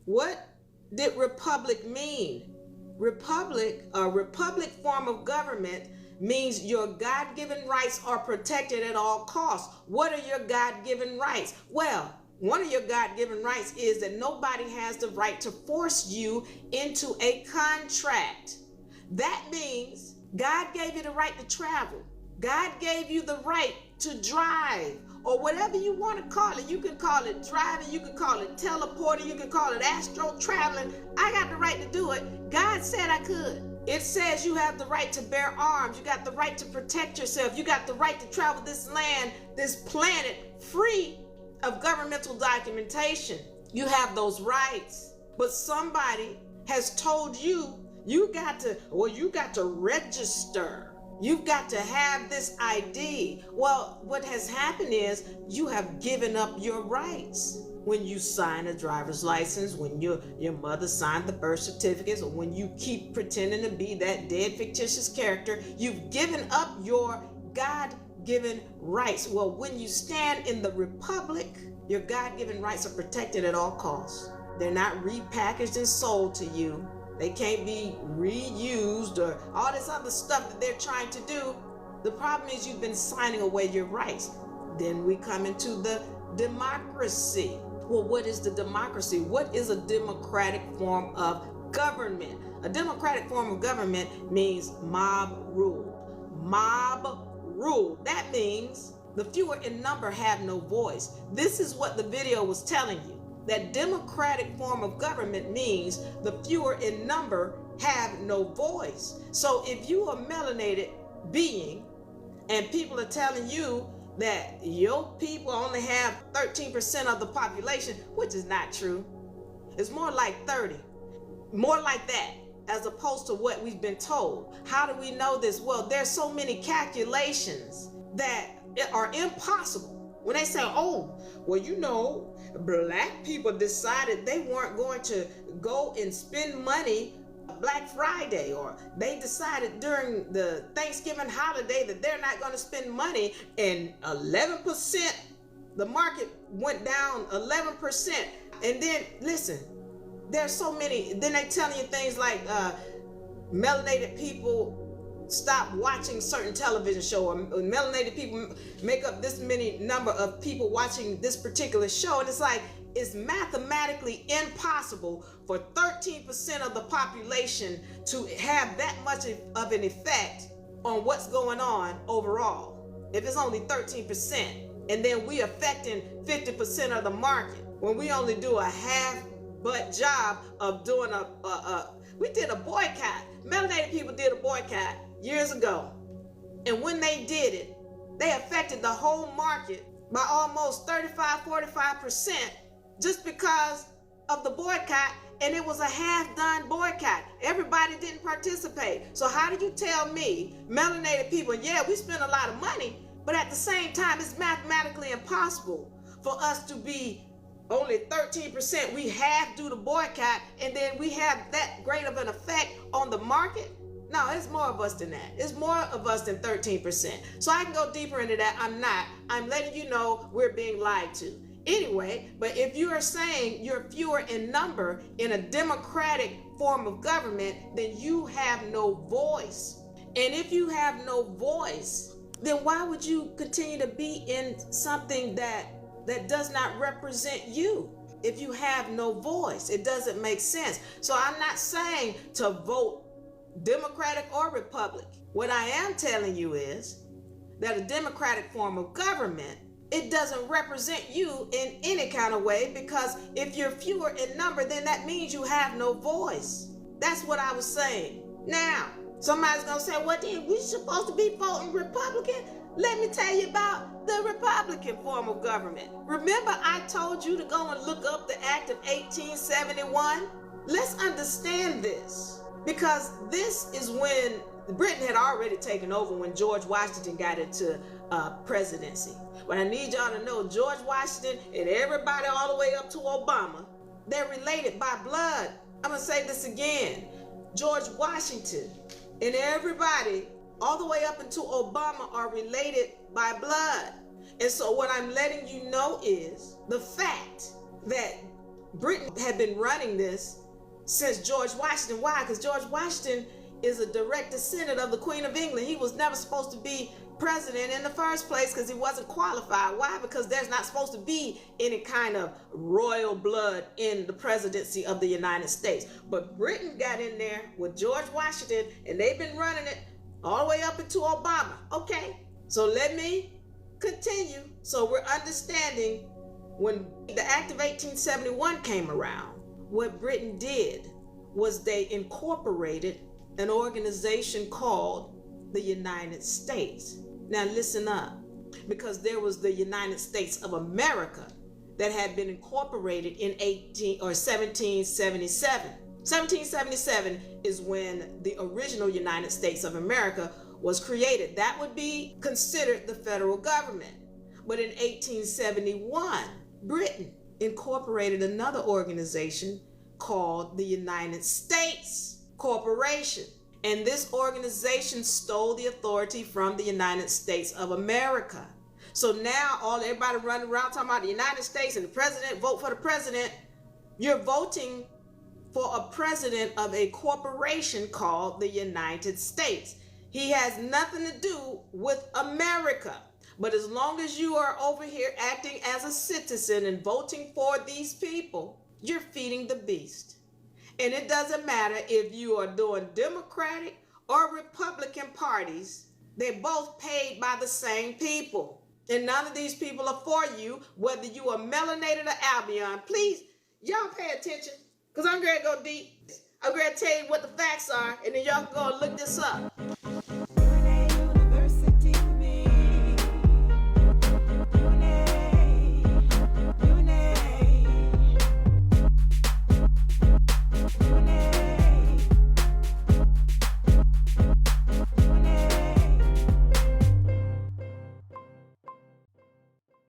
What did republic mean? Republic, a republic form of government means your God-given rights are protected at all costs. What are your God-given rights? Well, one of your God-given rights is that nobody has the right to force you into a contract. That means God gave you the right to travel. God gave you the right to drive, or whatever you want to call it. You can call it driving, you can call it teleporting, you can call it astral traveling. I got the right to do it. God said I could. It says you have the right to bear arms. You got the right to protect yourself. You got the right to travel this land, this planet, free of governmental documentation. You have those rights. But somebody has told you, you got to register. You've got to have this ID. Well, what has happened is you have given up your rights. When you sign a driver's license, when your mother signed the birth certificates, or when you keep pretending to be that dead fictitious character, you've given up your God-given rights. Well, when you stand in the republic, your God-given rights are protected at all costs. They're not repackaged and sold to you. They can't be reused or all this other stuff that they're trying to do. The problem is you've been signing away your rights. Then we come into the democracy. Well, what is the democracy? What is a democratic form of government? A democratic form of government means mob rule. Mob rule. That means the fewer in number have no voice. This is what the video was telling you. That democratic form of government means the fewer in number have no voice. So if you are a melanated being and people are telling you that your people only have 13% of the population, which is not true. It's more like 30, more like that, as opposed to what we've been told. How do we know this? Well, there's so many calculations that are impossible. When they say, oh, well, black people decided they weren't going to go and spend money Black Friday, or they decided during the Thanksgiving holiday that they're not going to spend money, and 11%, the market went down 11%. And then, listen, there's so many, then they telling you things like melanated people stop watching certain television show, or melanated people make up this many number of people watching this particular show. And it's like, it's mathematically impossible for 13% of the population to have that much of an effect on what's going on overall. If it's only 13%, and then we affecting 50% of the market, when we only do a half-butt job of doing we did a boycott. Melanated people did a boycott years ago. And when they did it, they affected the whole market by almost 35-45%. Just because of the boycott, and it was a half-done boycott. Everybody didn't participate. So how do you tell me, melanated people, yeah, we spend a lot of money, but at the same time, it's mathematically impossible for us to be only 13%. We half do the boycott, and then we have that great of an effect on the market? No, it's more of us than that. It's more of us than 13%. So I can go deeper into that. I'm not. I'm letting you know we're being lied to. Anyway, but if you are saying you're fewer in number in a democratic form of government, then you have no voice. And if you have no voice, then why would you continue to be in something that does not represent you? If you have no voice, it doesn't make sense. So I'm not saying to vote Democratic or Republic. What I am telling you is that a democratic form of government, it doesn't represent you in any kind of way, because if you're fewer in number, then that means you have no voice. That's what I was saying. Now, somebody's gonna say, well, then we're supposed to be voting Republican? Let me tell you about the Republican form of government. Remember I told you to go and look up the Act of 1871? Let's understand this, because this is when Britain had already taken over when George Washington got into presidency. But I need y'all to know George Washington and everybody all the way up to Obama, they're related by blood. I'm gonna say this again. George Washington and everybody all the way up until Obama are related by blood. And so what I'm letting you know is the fact that Britain had been running this since George Washington. Why? Because George Washington is a direct descendant of the Queen of England. He was never supposed to be president in the first place because he wasn't qualified. Why? Because there's not supposed to be any kind of royal blood in the presidency of the United States. But Britain got in there with George Washington, and they've been running it all the way up into Obama. Okay, so let me continue so we're understanding. When the Act of 1871 came around, what Britain did was they incorporated an organization called the United States. Now listen up, because there was the United States of America that had been incorporated in 1777. 1777 is when the original United States of America was created. That would be considered the federal government. But in 1871, Britain incorporated another organization called the United States Corporation. And this organization stole the authority from the United States of America. So now everybody running around talking about the United States and the president, vote for the president. You're voting for a president of a corporation called the United States. He has nothing to do with America. But as long as you are over here acting as a citizen and voting for these people, you're feeding the beast. And it doesn't matter if you are doing Democratic or Republican parties, they're both paid by the same people. And none of these people are for you, whether you are melanated or Albion. Please, y'all pay attention, because I'm going to go deep. I'm going to tell you what the facts are, and then y'all can go and look this up.